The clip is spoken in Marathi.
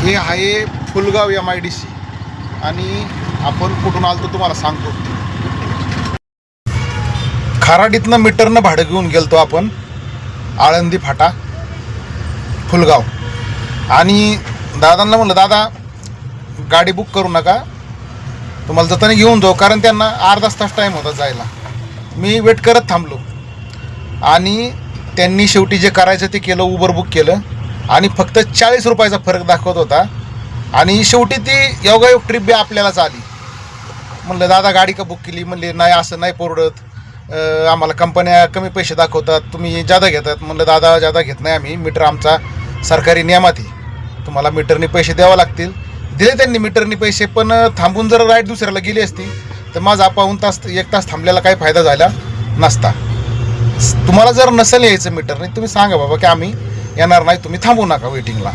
हे आहे फुलगाव MIDC आणि आपण कुठून आलतो तुम्हाला सांगतो. खराडीतनं मीटरनं भाडं घेऊन गेलतो आपण आळंदी फाटा फुलगाव. आणि दादांना म्हणलं, दादा गाडी बुक करू नका, तुम्हाला जाताना घेऊन जाऊ, कारण त्यांना अर्धा तास टाईम होता जायला. मी वेट करत थांबलो आणि त्यांनी शेवटी जे करायचं ते केलं, उबर बुक केलं आणि फक्त 40 रुपयाचा फरक दाखवत होता. आणि शेवटी ती योगायोग ट्रिप बी आपल्यालाच आली. म्हणलं दादा गाडी का बुक केली? म्हणले नाही असं नाही परवडत, आम्हाला कंपन्या कमी पैसे दाखवतात, तुम्ही जादा घेतात. म्हणलं दादा जादा घेत नाही आम्ही, मीटर आमचा सरकारी नियमात आहे, तुम्हाला मीटरने पैसे द्यावं लागतील. दिले त्यांनी मीटरने पैसे, पण थांबून जर राईड दुसऱ्याला गेली असती तर माझा पाऊण तास 1 तास थांबलेला काही फायदा झाला नसता. तुम्हाला जर नसेल यायचं मीटरने, तुम्ही सांगा बाबा की आम्ही येणार नाही, तुम्ही थांबू नका वेटिंगला.